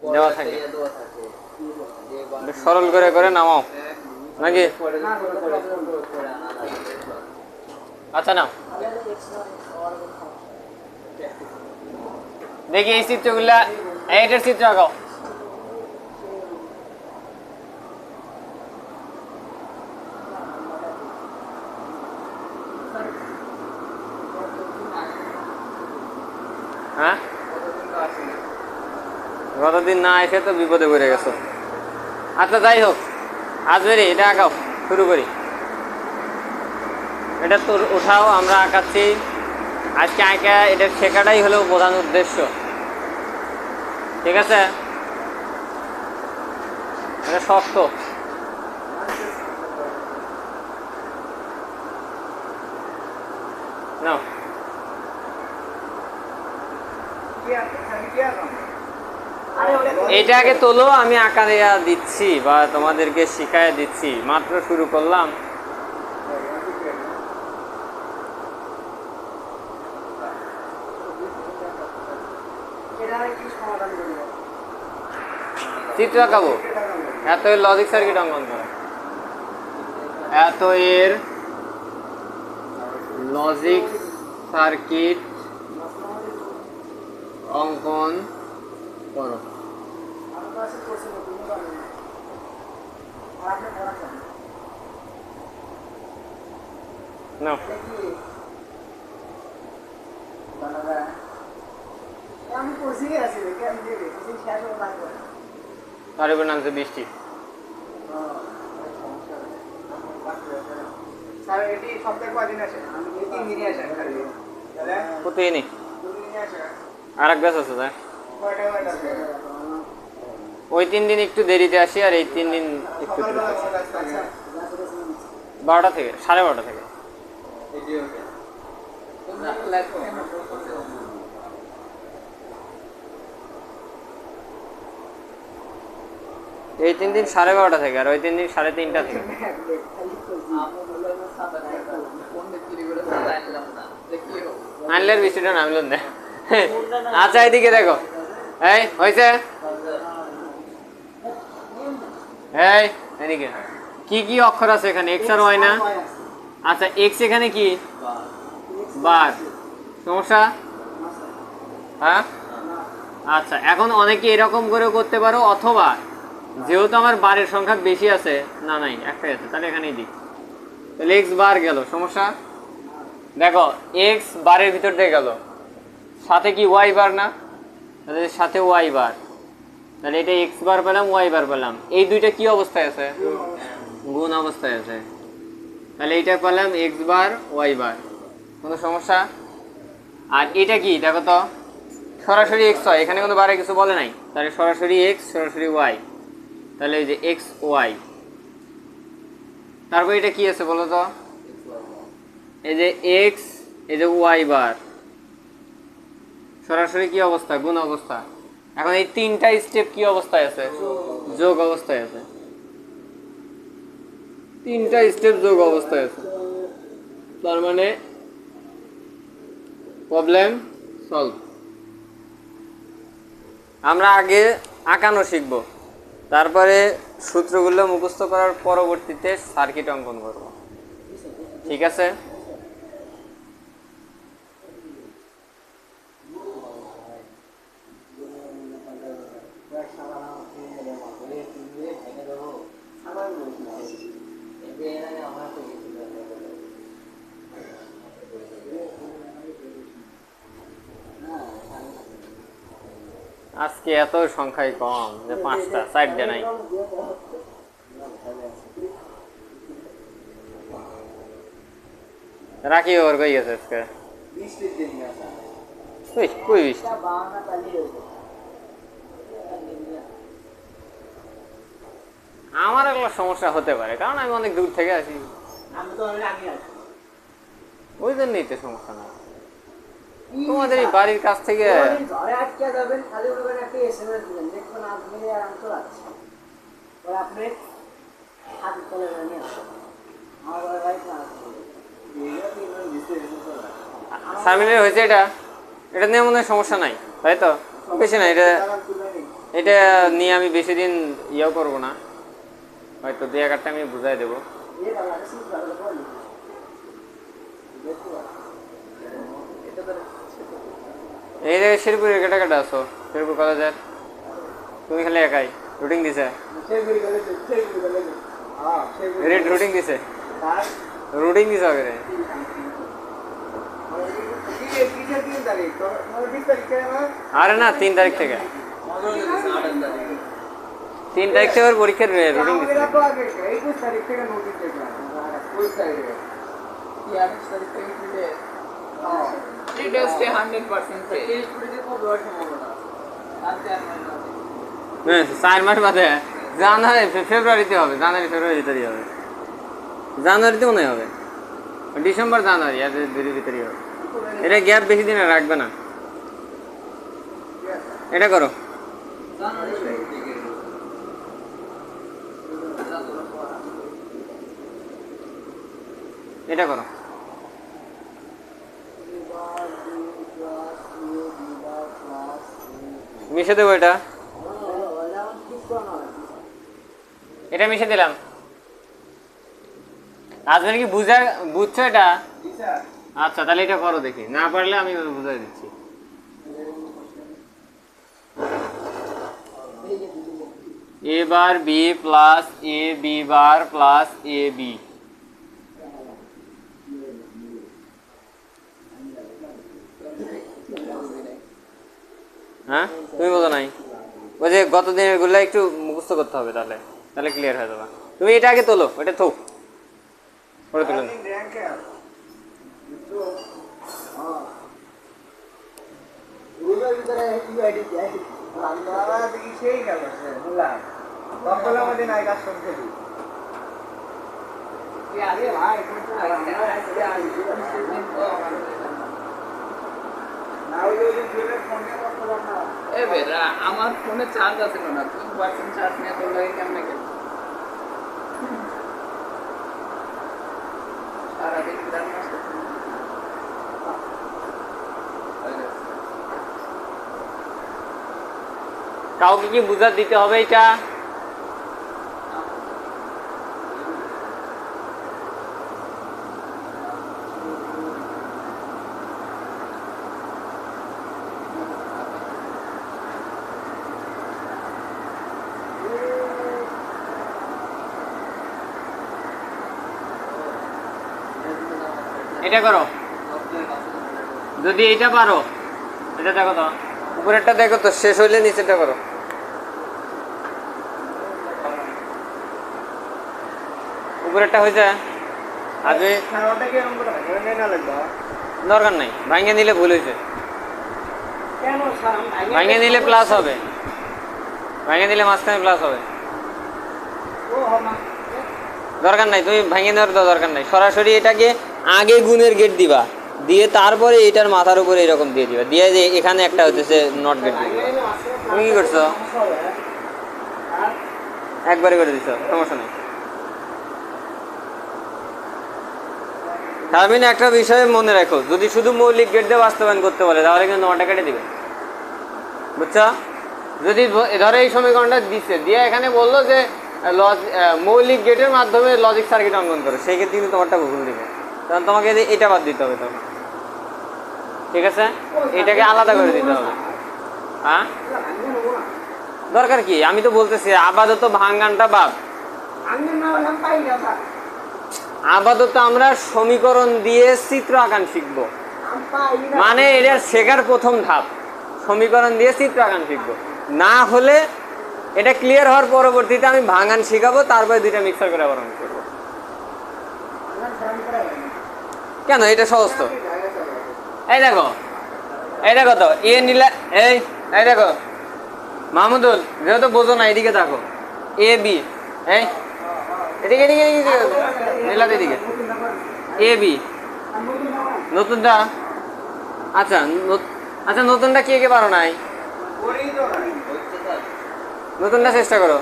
দেওয়া থাকে, সরল করে করে নামাও নাকি? আচ্ছা নাও, দেখি এই চিত্রগুলা, এইটার চিত্র আঁকাও। হ্যাঁ, গতদিন না এসে তো বিপদে পড়ে গেছো। আচ্ছা যাই হোক, আজ বেরি এটা আঁকাও, শুরু করি। এটা তো উঠাও, আমরা আঁকাচ্ছি আজকে। আঁকা এটা শেখাটাই হলো প্রধান উদ্দেশ্য, ঠিক আছে? এটা শক্ত। নাও, এইটা আগে তোলো, আমি আঁকা দেয়া দিচ্ছি বা তোমাদেরকে শিখায় দিচ্ছি, মাত্র শুরু করলাম। চিত্র আঁকাবো, এত এর লজিক সার্কিট অঙ্কন করো, এত এর লজিক সার্কিট অঙ্কন করো। নাও, তার উপর নামছে বৃষ্টি। প্রতিদিনই আর এক ব্যাচ আছে, ওই 3 দিন একটু দেরিতে আসি আর এই 3 দিন একটু 12টা থেকে 12:30 থেকে। এই 3 দিন 12:30 থেকে আর ওই 3 দিন 3:30 থেকে। আনলের বৃষ্টিটা নামল না। আচ্ছা এদিকে দেখো, এই হয়েছে, এই এদিকে কি কি অক্ষর আছে এখানে? এক্স আর ওয়াই না? আচ্ছা এক্স এখানে কি বার, সমস্যা? হ্যাঁ, আচ্ছা এখন অনেকে এরকম করে করতে পারো, অথবা যেহেতু আমার বারের সংখ্যা বেশি আছে, না নাই একটাই আছে, তাহলে এখানেই দিই, তাহলে এক্স বার গেল, সমস্যা? দেখো এক্স বারের ভিতর দিয়ে গেল, সাথে কি ওয়াই বার না? তাহলে সাথে ওয়াই বার, তাহলে এটা এক্স বার পেলাম, ওয়াই বার পেলাম। এই দুইটা কি অবস্থায় আছে? গুণ অবস্থায় আছে, তাহলে এইটা পেলাম এক্স বার ওয়াই বার, কোনো সমস্যা? আর এটা কি দেখো তো, সরাসরি এক্স হয়, এখানে কোনো বারে কিছু বলে নাই, তাহলে সরাসরি এক্স সরাসরি ওয়াই, তাহলে এই যে এক্স ওয়াই। তারপর এটা কি আছে বলো তো, এই যে এক্স, এই যে ওয়াই বার, সরাসরি কি অবস্থা? গুণ অবস্থা। এখন এই 3টা স্টেপ কি অবস্থায় আছে? যোগ অবস্থায় আছে, 3টা স্টেপ যোগ অবস্থায় আছে, তার মানে প্রবলেম সলভ। আমরা আগে আঁকানো শিখবো, তারপরে সূত্রগুলো মুখস্থ করার পরবর্তীতে সার্কিট অঙ্কন করব, ঠিক আছে? আজকে এত সংখ্যায় কম যে 5টা 4টা নাই। রাখি ওর কই গেছে আজকে? কই বৃষ্টি? আমার এগুলো সমস্যা হতে পারে, কারণ আমি অনেক দূর থেকে আসি, ওই জন্যই তো সমস্যা না। তোমাদের এই বাড়ির কাছ থেকে সামিনের হয়েছে, এটা নিয়ে মনে হয় সমস্যা নাই, তাই তো? বেশি না, এটা এটা নিয়ে আমি বেশি দিন ইয়েও করবো না, হয়তো 2-1টা আমি বুঝাই দেবো। এই যে শেরপুরের কেটা কেটা আছো? শেরপুর কলেজের তুমি খালি একাই রুটিন দিছে? রুটিন দিছে? রুটিন দিছে আগে? আরে না, 3 তারিখ থেকে। 3 তারিখ থেকে পরীক্ষার রুটিন দিছে। হ্যাঁ, 4 মাস বাদে জানুয়ারি ফেব্রুয়ারিতে হবে, জানুয়ারি ফেব্রুয়ারি ভিতরেই হবে, জানুয়ারিতে মনে হবে, ডিসেম্বর জানুয়ারি আর ভিতরেই হবে। এটা গ্যাপ বেশি দিন রাখবে না। এটা করো। এটা করো। মিশে দেবো এটা, এটা মিশে দিলাম। আজকে কি বুঝছো এটা? আচ্ছা, তাহলে এটা করো দেখি, না পারলে আমি বুঝাই দিচ্ছি। এ বার B plus A B bar plus A B. হ্যাঁ, তুমি বোঝো নাই? ওই যে গত দিনের গুলো একটু মুখস্থ করতে হবে, তাহলে তাহলে ক্লিয়ার হয়ে যাবে। তুমি এটা আগে তোলো, ওটা থো, ওটা তুলো। আমার ফোনে চার্জ আছে না, 3% চার্জ নিয়ে তোর লাগে কেমন গেল সারাদিন কাউকে কি বুঝা দিতে হবে এটা? এটা করো, যদি এটা পারো। এটা দেখো তো, উপরেরটা দেখো তো, শেষ হইলে নিচেরটা করো। উপরেরটা হয়েছে আগে, দরকার নাই, ভাঙিয়ে নিলে ভুল হয়েছে। ভাঙিয়ে নিলে প্লাস হবে, ভাঙিয়ে নিলে মাঝখানে প্লাস হবে। দরকার নাই, তুমি ভাঙিয়ে নেওয়ার দরকার নাই, সরাসরি এটাকে আগে গুণের গেট দিবা, দিয়ে তারপরে এটার মাথার উপরে এরকম দিয়ে দিবা, দিয়ে যে এখানে একটা হচ্ছে নট গেট দিয়ে দিবা। তুমি কি করছো? একবারে করে দিছো, সমস্যা নেই। তার মানে একটা বিষয় মনে রাখো, যদি শুধু মৌলিক গেট দিয়ে বাস্তবায়ন করতে বলে তাহলে কিন্তু 9টা কেটে দিবে, বুঝছো? যদি ধরো এই সমীকরণটা দিচ্ছে, দিয়ে এখানে বললো যে মৌলিক গেটের মাধ্যমে লজিক সার্কিট অঙ্কন করো, সেই ক্ষেত্রে কিন্তু তোমারটা ভুল দিবে, কারণ তোমাকে এটা বাদ দিতে হবে তখন, ঠিক আছে? এটাকে আলাদা করে দিতে হবে। হ্যাঁ, দরকার কি? আমি তো বলতেছি আপাতত ভাঙ্গানটা বাদ। আপাতত আমরা সমীকরণ দিয়ে চিত্র আঁকান শিখবো, মানে এটা শেখার প্রথম ধাপ, সমীকরণ দিয়ে চিত্র আঁকান শিখবো। না হলে এটা ক্লিয়ার হওয়ার পরবর্তীতে আমি ভাঙান শিখাবো, তারপরে 2টা মিক্সার করে আবার অঙ্ক করবো। কেন? এটা সহজ তো। এই দেখো, এই দেখো তো, এ নিলে এই দেখো মাহমুদুল, যেহেতু বোঝো না, এদিকে দেখো, এ বি, এই এদিকে এদিকে এদিকে নিলাতে এদিকে, এ বি নতুনটা। আচ্ছা আচ্ছা, নতুনটা কে কে পারো নাই? নতুনটা চেষ্টা করো,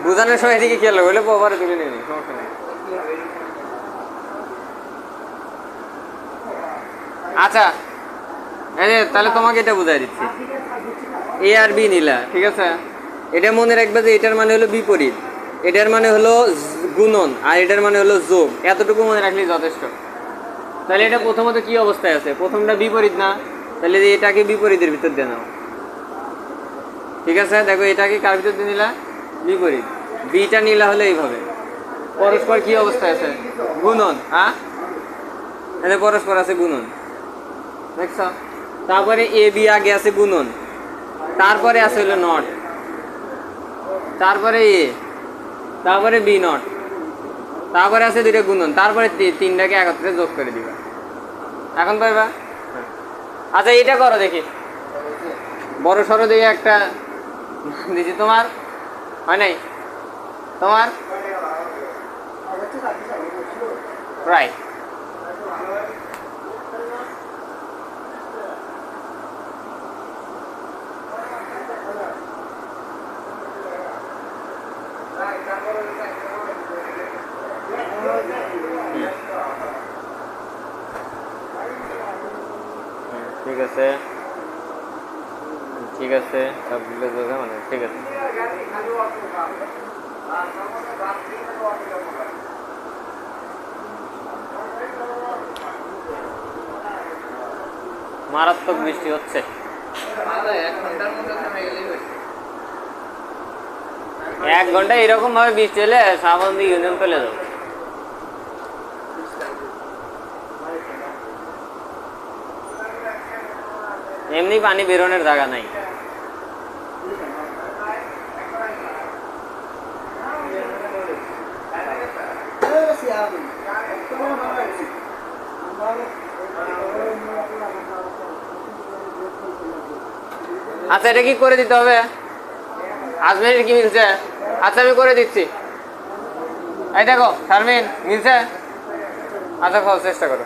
বোঝানোর সময় এদিকে খেয়াল হইলে পরে তুলে নিবি, সমস্যা নেই। আচ্ছা, এই তাহলে তোমাকে এটা বুঝাই দিচ্ছি, এ আর বি নিলা, ঠিক আছে? এটা মনে রাখবে যে এটার মানে হলো বিপরীত, এটার মানে হলো গুণন, আর এটার মানে হলো যোগ। এতটুকু মনে রাখলেই যথেষ্ট। তাহলে এটা প্রথমত কি অবস্থায় আছে? প্রথমটা বিপরীত না, তাহলে এটাকে বিপরীতের ভিতর দিয়ে নাও। ঠিক আছে, দেখো এটাকে কার ভিতর দিয়ে নিলা? বিপরীত। বিটা নিলা হলে এইভাবে পরস্পর কি অবস্থায় আছে? গুণন। হ্যাঁ, এখানে পরস্পর আছে গুণন, দেখছ? তারপরে এ বি আগে আছে গুণন, তারপরে আছে হলো নট, তারপরে এ, তারপরে বি নট, তারপরে আছে দুইটা গুণন, তারপরে তিনটাকে একত্রে যোগ করে দিবা। এখন পাইবা? আচ্ছা এটা করো দেখি, বড় সড়ো দিয়ে একটা দিছি। তোমার হয় নাই? তোমার রাইট। ঠিক আছে, ঠিক আছে, সবগুলো যোগে মানে ঠিক আছে। মারাত্মক বৃষ্টি হচ্ছে। দাদা 1 ঘন্টার মধ্যে থেমে গেলেই হয়েছে। 1 ঘন্টা এরকম ভাবে বৃষ্টি হলে সাবন্দি ইউনিয়ন পেলে যাবো। এমনি পানি বেরোনোর জায়গা নাই। আচ্ছা এটা কি করে দিতে হবে? আজমের কি মিলছে? আচ্ছা আমি করে দিচ্ছি। এই দেখো শারমিন, মিলছে? আচ্ছা খাও, চেষ্টা করো।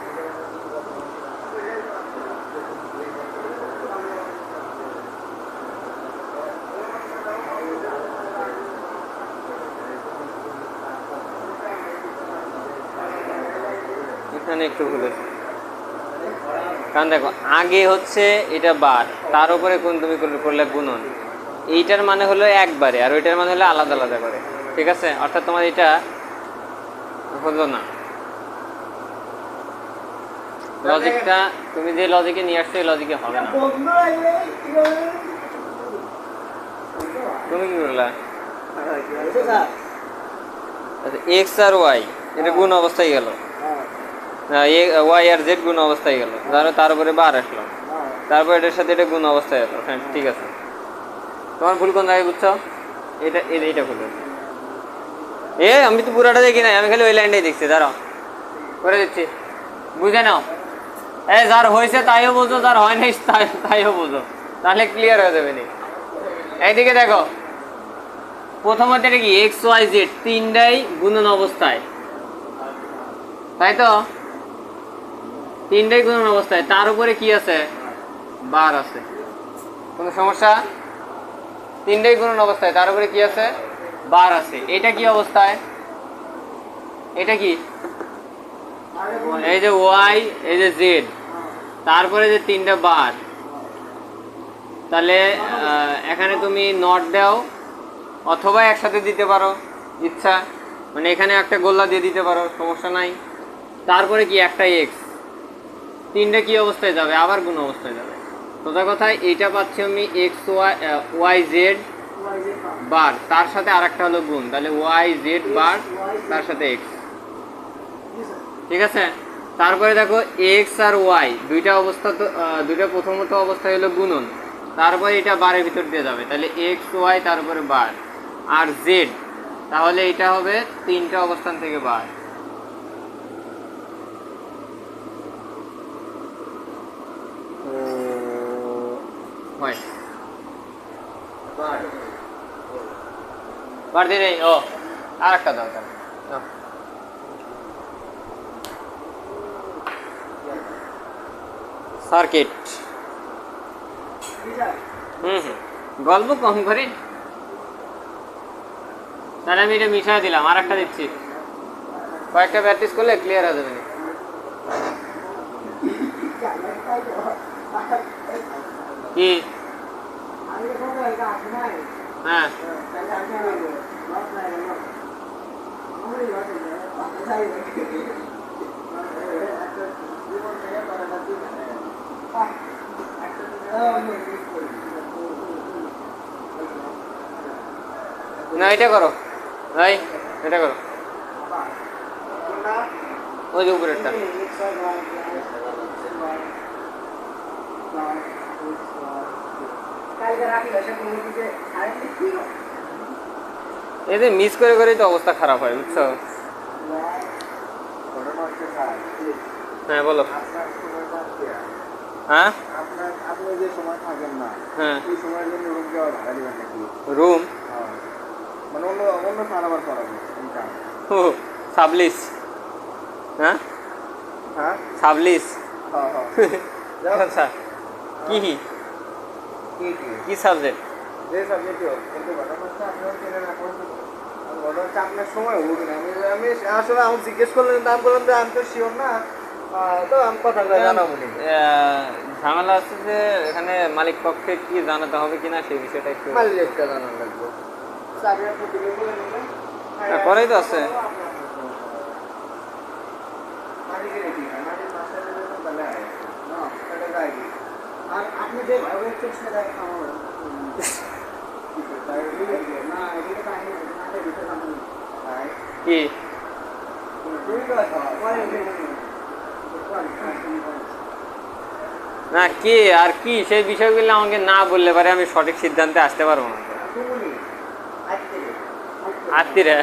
এখানে একটু ভুল হয়েছে, কারণ দেখো আগে হচ্ছে এটা বার, তার উপরে কোন তুমি করলে গুণন, এইটার মানে হলো একবারে, আর ওইটার মানে হলো আলাদা আলাদা করে। ঠিক আছে, অর্থাৎ তোমার এটা হলো না। লজিকটা তুমি যে লজিকে নিয়ে আসছো এই লজিকে হবে না। তুমি কি করলা? আচ্ছা এক্স আর ওয়াই এটা গুণ অবস্থায় গেল, ওয়াই আর জেড গুণ অবস্থায় গেল, ধরো তার উপরে বার আসলো, তারপর এটার সাথে এটা গুণ অবস্থায় এলো। হ্যাঁ ঠিক আছে, তোমার ভুল কোন জায়গায় বুঝছো? এটা এইটা ভুল। আমি তো পুরাটা দেখি নাই, আমি খালি ওই লাইনটাই দেখছি। দাঁড়াও করে দিচ্ছি, বুঝে নাও। যার হয়েছে তাইও বোঝো, যার হয় নাই তাইও বোঝো, তাহলে ক্লিয়ার হয়ে যাবে। এইদিকে দেখো, প্রথমত এটা কি এক্স ওয়াই জেড তিনটাই গুণন অবস্থায়, তাই তো? তিনটাই গুণন অবস্থায়, তার উপরে কি আছে? বার আছে। কোনো সমস্যা? তিনটাই গুণন অবস্থায়, তার উপরে কি আছে? বার আছে। এটা কি অবস্থায়? এটা কি? এই যে ওয়াই, এই যে জেড, তারপরে যে তিনটা বার, তাহলে এখানে তুমি নট দাও অথবা একসাথে দিতে পারো ইচ্ছা, মানে এখানে একটা গোল্লা দিয়ে দিতে পারো, সমস্যা নাই। তারপরে কি একটা এক্স, তিনটা কি অবস্থায় যাবে? আবার গুণ অবস্থায় যাবে। সোজা কথায় এইটা পাচ্ছি আমি এক্স ওয়াই জেড বার, তার সাথে আর একটা হলো গুণ, তাহলে ওয়াই জেড বার তার সাথে এক্স। ঠিক আছে, তারপরে দেখো এক্স আর ওয়াই দুইটা অবস্থা তো, দুইটা প্রথমত অবস্থা হলো গুণন, তারপরে এটা বারের ভিতর দিয়ে যাবে, তাহলে এক্স ওয়াই তার উপরে বার আর জেড, তাহলে এটা হবে তিনটা অবস্থান থেকে বার। হয় বার দিয়ে নেই। ও আর একটা দরকার, সার্কিট। গল্প কম করে, তাহলে আমি এটা মিশিয়ে দিলাম, আর একটা দিচ্ছি, কয়েকটা প্র্যাকটিস করলে ক্লিয়ার হয়ে যাবে। কি? হ্যাঁ না এটা করো, ভাই এটা করো, ওই যে উপরেরটা। এদের মিস করে করেই তো অবস্থা খারাপ হয়, বুঝছো? হ্যাঁ বলো। হ্যাঁ আপনি যে সময় থাকেন না, হ্যাঁ এই সময়ের জন্য রুম দেওয়া ভাড়া দিবেন নাকি? রুম মানে অন্য অন্য স্যার আবার করাবো ইনকাম। ও সাবলিস, হ্যাঁ হ্যাঁ সাবলিস। হ্যাঁ হ্যাঁ আচ্ছা কি কি কি সাবজেক্ট? যে সাবজেক্ট হোক, কিন্তু ঘটনা হচ্ছে আপনারা চেনেন এখন। ঘটনা হচ্ছে আপনার সময় উঠবে না। আমি আমি আসলে আমি জিজ্ঞেস করলেন, দাম বললাম যে আমি তো শিওর না, তো আমি কথা জানাবো নি। ঝামেলা আছে যে এখানে মালিক পক্ষে কি জানাতে হবে কিনা সেই বিষয়টা একটু মালিকটা জানানো লাগবে। চাকরির প্রতিযোগিতা করে নেবেন। হ্যাঁ, করেই তো আছে। মালিকের কি হয়? মালিক মাস্টার দেবেন তাহলে হয় না, এটা যায় কি? আর আপনি যে ভাবে চেষ্টা দেয় আমার না এদিকে কাহিনী না দিতে পারবেন না। কি না কি আর কি সেই বিষয়গুলো আমাকে না বললে পারে আমি সঠিক সিদ্ধান্তে আসতে পারবো না। আত্মীরা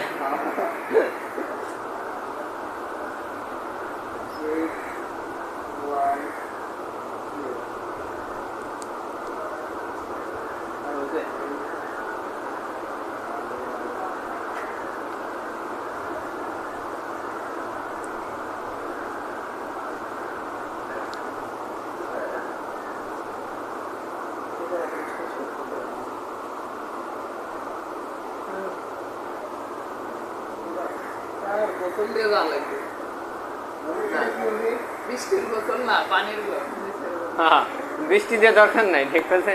বোতল দিয়ে যাওয়া লাগবে। বৃষ্টির বোতল না, পানির বোতল। হ্যাঁ বৃষ্টি দিয়ে দরকার নাই, ঠিক আছে।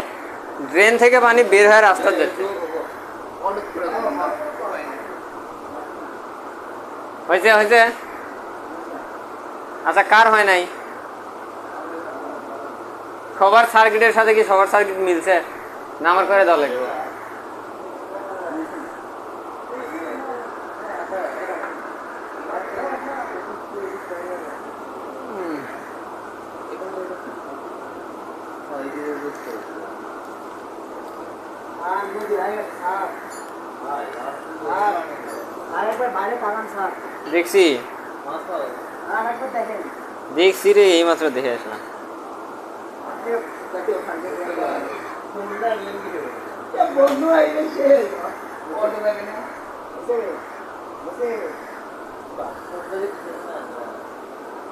ড্রেন থেকে পানি বের হয়ে রাস্তা যাচ্ছে। হয়েছে হয়েছে। আচ্ছা কার হয় নাই? সবার সার্কিটের সাথে কি সবার সার্কিট মিলছে না আমার করে দেওয়া লাগবে? দেখছি দেখছি রে, এই মাত্র দেখে আসলাম।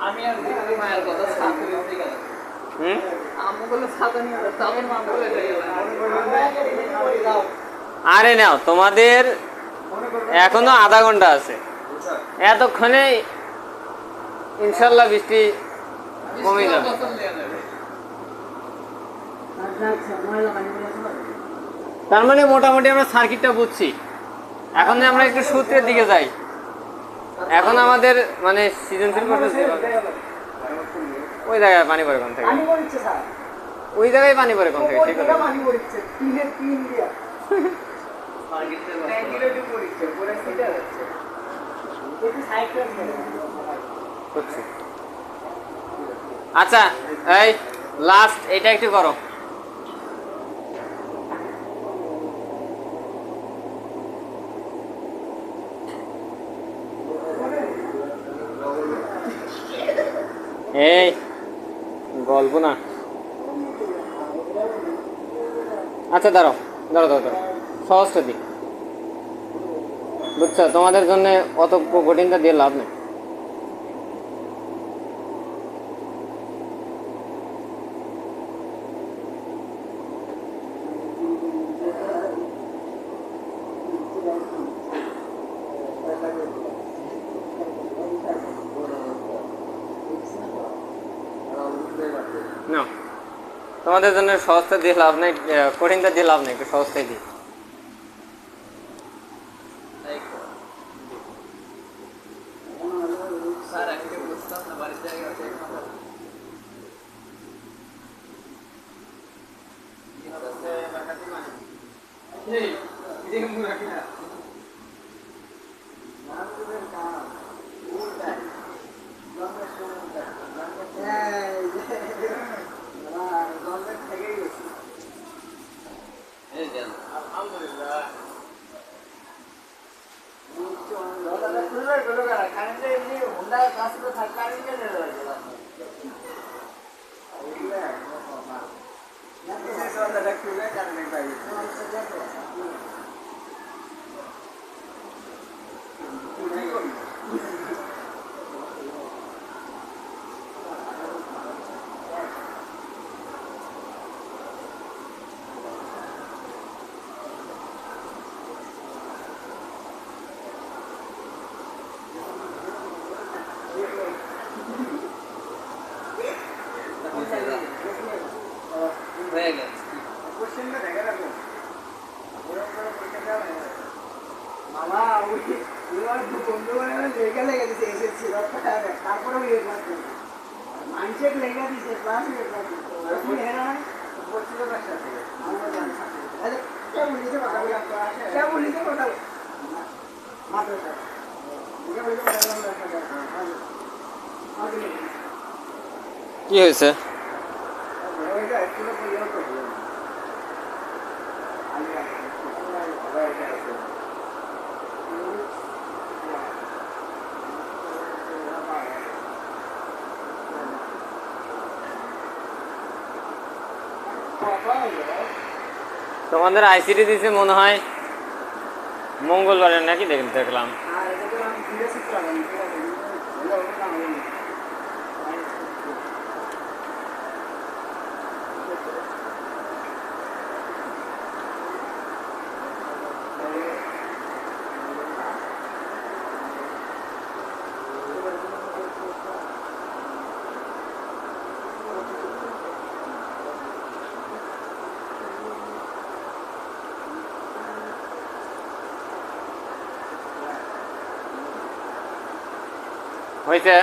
আমি আর মায়ের কথা ছাতা নিয়ে গেলাম। আম্মু বলে ছাতা নিয়ে গেল, তখন মা বলে গেলাম। আরে নাও, তোমাদের এখনো আধা ঘন্টা আছে, এতক্ষণে ইনশাল্লাহ বৃষ্টি কমে যাবে। তার মানে মোটামুটি আমরা সার্কিটটা বুঝছি। এখন আমরা একটু সূত্রের দিকে যাই। এখন আমাদের মানে সৃজনশীল করতে ওই জায়গায় পানি পড়ে কোন থেকে? ওই জায়গায় পানি পড়ে কোন থেকে? ঠিক আছে আচ্ছা এই লাস্ট এটা একটু করো। এই গল্প না। আচ্ছা দাঁড়াও দাঁড়াও দাঁড়াও দাঁড়াও, সহজটা দিই, বুঝছো? তোমাদের জন্য অত কঠিনটা দিয়ে লাভ নেই। না তোমাদের জন্য সহজটা দিয়ে লাভ নেই, কঠিনটা দিয়ে লাভ নেই, একটু সহজটাই দিই। হয়ে গেছে মামা ওই বন্ধু লেগে লেগে দিছে এসেছিল তারপরে মাইন্ডসেট লেগে দিছে ক্লাস পড়ছিল না সাথে কেমন নিতে কথা মাত্র কি হয়েছে? তোমাদের আইসিটি দিছে মনে হয় মঙ্গলবারে নাকি দেখলাম। হয়েছে?